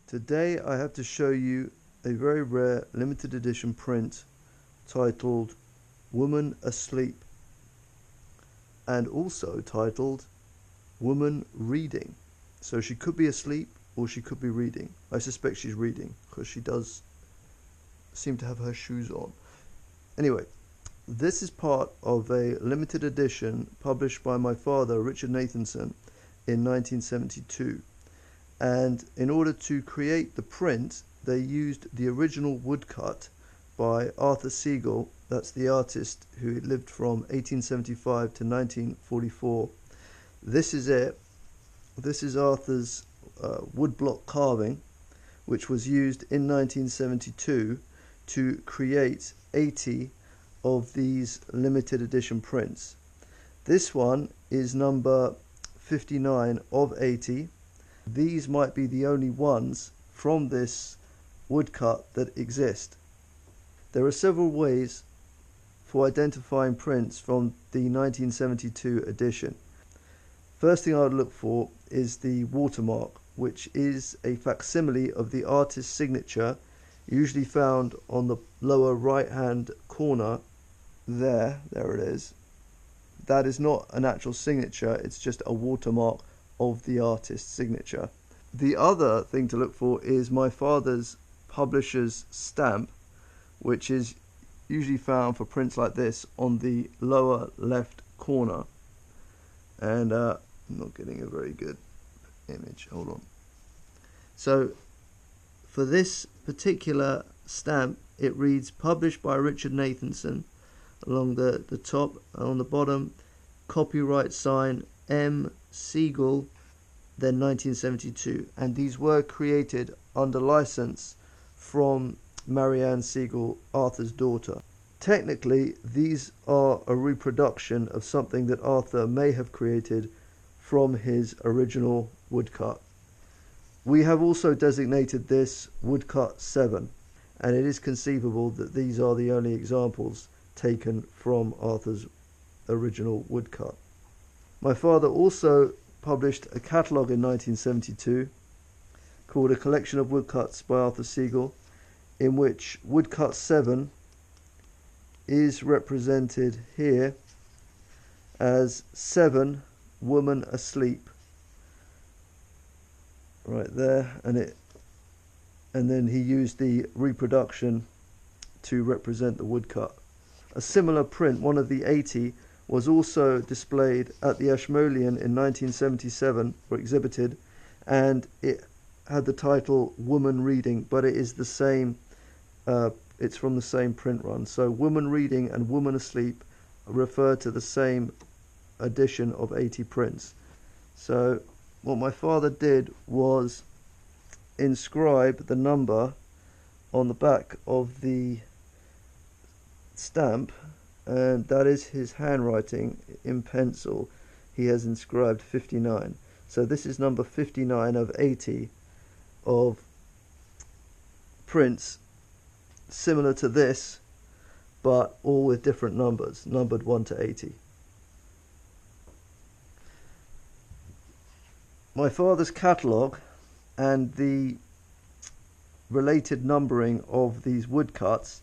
Today I have to show you a very rare limited edition print titled Woman Asleep and also titled Woman Reading. So she could be asleep or she could be reading. I suspect she's reading because she does seem to have her shoes on. Anyway, this is part of a limited edition published by my father, Richard Nathanson, in 1972. And in order to create the print, they used the original woodcut by Arthur Segal. That's the artist who lived from 1875 to 1944. This is it. This is Arthur's woodblock carving, which was used in 1972 to create 80 of these limited edition prints. This one is number 59 of 80. These might be the only ones from this woodcut that exist. There are several ways for identifying prints from the 1972 edition. First thing I would look for is the watermark, which is a facsimile of the artist's signature, usually found on the lower right hand corner. There it is. That is not an actual signature, it's just a watermark of the artist's signature. The other thing to look for is my father's publisher's stamp, which is usually found for prints like this on the lower left corner. And I'm not getting a very good image, hold on. So for this particular stamp, it reads published by Richard Nathanson along the top, and on the bottom copyright sign M. Segal, then 1972, and these were created under license from Marianne Segal, Arthur's daughter. Technically, these are a reproduction of something that Arthur may have created from his original woodcut. We have also designated this woodcut 7, and it is conceivable that these are the only examples taken from Arthur's original woodcut. My father also published a catalogue in 1972 called A Collection of Woodcuts by Arthur Segal, in which woodcut 7 is represented here as 7 Woman Asleep, right there, and then he used the reproduction to represent the woodcut. A similar print, one of the 80, was also displayed at the Ashmolean in 1977, or exhibited, and it had the title Woman Reading, but it is the same, it's from the same print run. So Woman Reading and Woman Asleep refer to the same edition of 80 prints. So what my father did was inscribe the number on the back of the stamp, and that is his handwriting in pencil. He has inscribed 59. So this is number 59 of 80 of prints similar to this, but all with different numbers, numbered 1 to 80. My father's catalogue and the related numbering of these woodcuts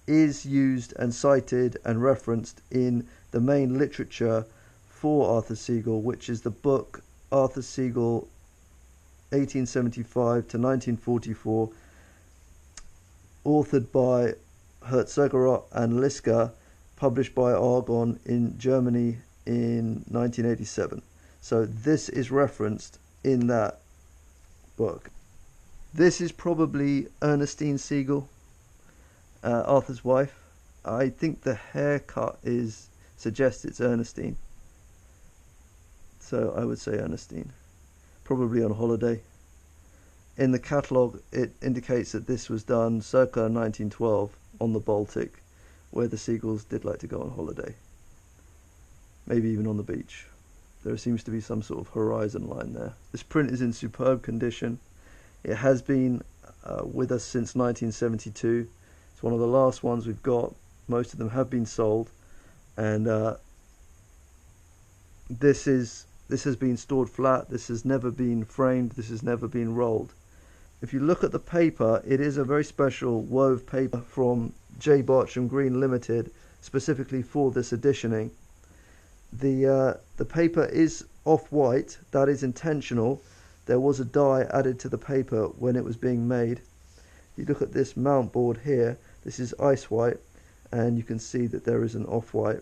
is used and cited and referenced in the main literature for Arthur Segal, which is the book Arthur Segal 1875 to 1944, authored by Circa and Liska, published by Argon in Germany in 1987. So this is referenced in that book. This is probably Ernestine Segal, Arthur's wife. I think the haircut suggests it's Ernestine, so I would say Ernestine, probably on holiday. In the catalogue it indicates that this was done circa 1912 on the Baltic, where the Segals did like to go on holiday, maybe even on the beach. There seems to be some sort of horizon line there. This print is in superb condition. It has been with us since 1972. It's one of the last ones we've got. Most of them have been sold, and this has been stored flat. This has never been framed. This has never been rolled. if you look at the paper, it is a very special wove paper from Barcham Green Ltd, specifically for this editioning. The paper is off-white. That is intentional. There was a dye added to the paper when it was being made. You look at this mount board here, this is ice white, and you can see that there is an off-white.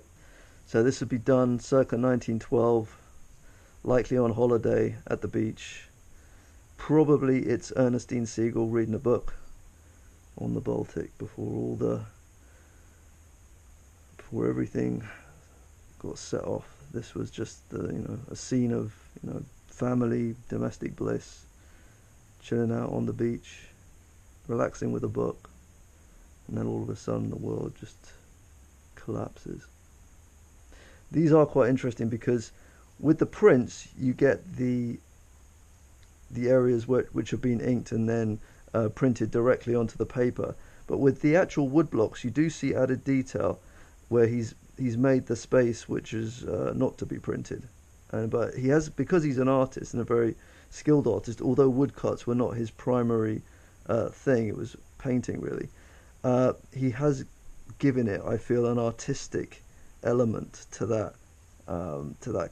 So this would be done circa 1912, likely on holiday at the beach. Probably it's Arthur Segal reading a book on the Baltic before everything got set off. This was just a scene of family, domestic bliss, chilling out on the beach, relaxing with a book, and then all of a sudden the world just collapses. These are quite interesting because with the prints you get the areas which have been inked and then printed directly onto the paper, but with the actual wood blocks you do see added detail where he's made the space which is not to be printed, but he has, because he's an artist and a very skilled artist, although woodcuts were not his primary thing, it was painting really, he has given it, I feel, an artistic element to that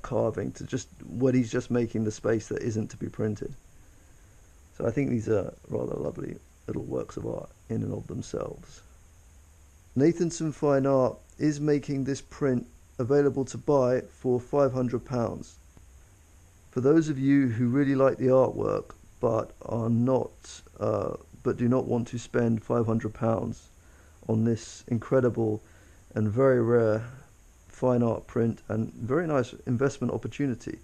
carving, to just what he's just making the space that isn't to be printed. So I think these are rather lovely little works of art in and of themselves. Nathanson Fine Art is making this print available to buy for £500. For those of you who really like the artwork but are not but do not want to spend £500 on this incredible and very rare fine art print and very nice investment opportunity,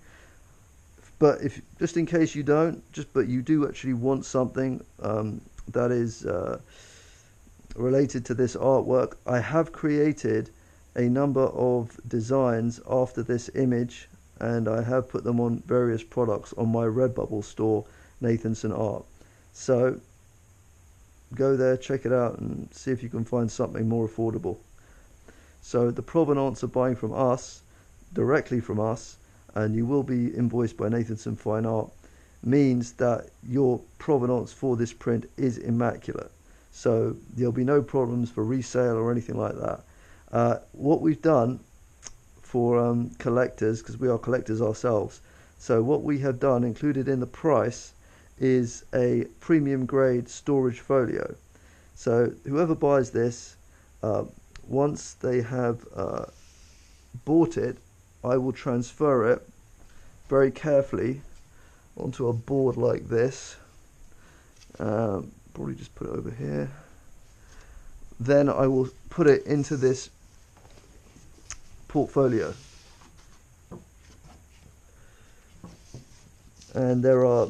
but if just in case you don't, but you do actually want something that is related to this artwork, I have created a number of designs after this image, and I have put them on various products on my Redbubble store, Nathanson Art. So go there, check it out, and see if you can find something more affordable. So the provenance of buying from us, directly from us, and you will be invoiced by Nathanson Fine Art, means that your provenance for this print is immaculate. So there'll be no problems for resale or anything like that. What we've done for collectors, because we are collectors ourselves, so what we have done, included in the price, is a premium grade storage folio. So whoever buys this, once they have bought it, I will transfer it very carefully onto a board like this. Probably just put it over here. Then I will put it into this portfolio. And there are,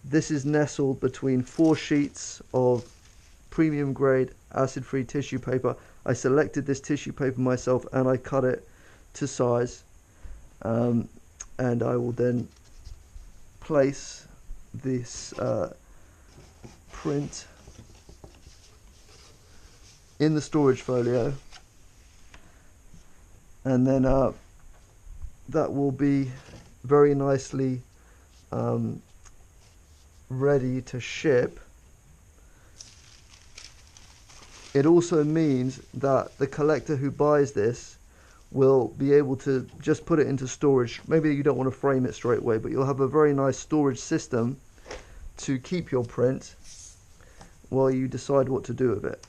this is nestled between 4 sheets of premium grade acid-free tissue paper. I selected this tissue paper myself and I cut it to size, and I will then place this print in the storage folio, and then that will be very nicely ready to ship. It also means that the collector who buys this will be able to just put it into storage. Maybe you don't want to frame it straight away, but you'll have a very nice storage system to keep your print while you decide what to do with it.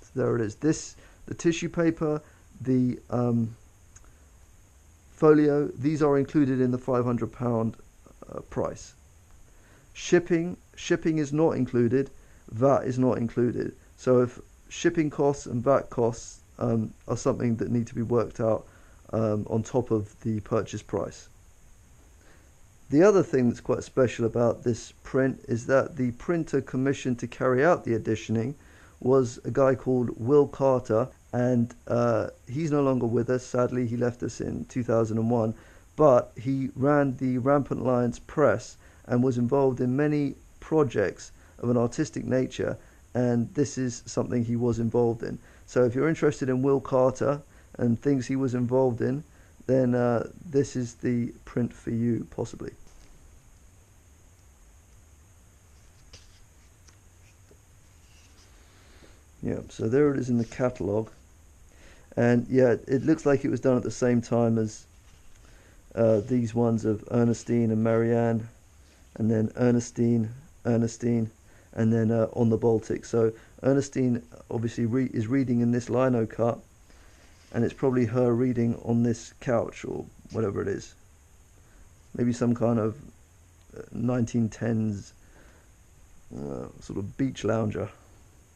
So there it is. The tissue paper, the folio, these are included in the £500 price. Shipping is not included. VAT is not included. So if shipping costs and VAT costs are something that need to be worked out on top of the purchase price. The other thing that's quite special about this print is that the printer commissioned to carry out the editioning was a guy called Will Carter, and he's no longer with us. Sadly, he left us in 2001, but he ran the Rampant Lions Press and was involved in many projects of an artistic nature, and this is something he was involved in. So if you're interested in Will Carter and things he was involved in, then this is the print for you, possibly. Yeah, so there it is in the catalogue. And yeah, it looks like it was done at the same time as these ones of Ernestine and Marianne, and then Ernestine, and then on the Baltic. So Ernestine obviously is reading in this lino cut, and it's probably her reading on this couch or whatever it is. Maybe some kind of 1910s sort of beach lounger.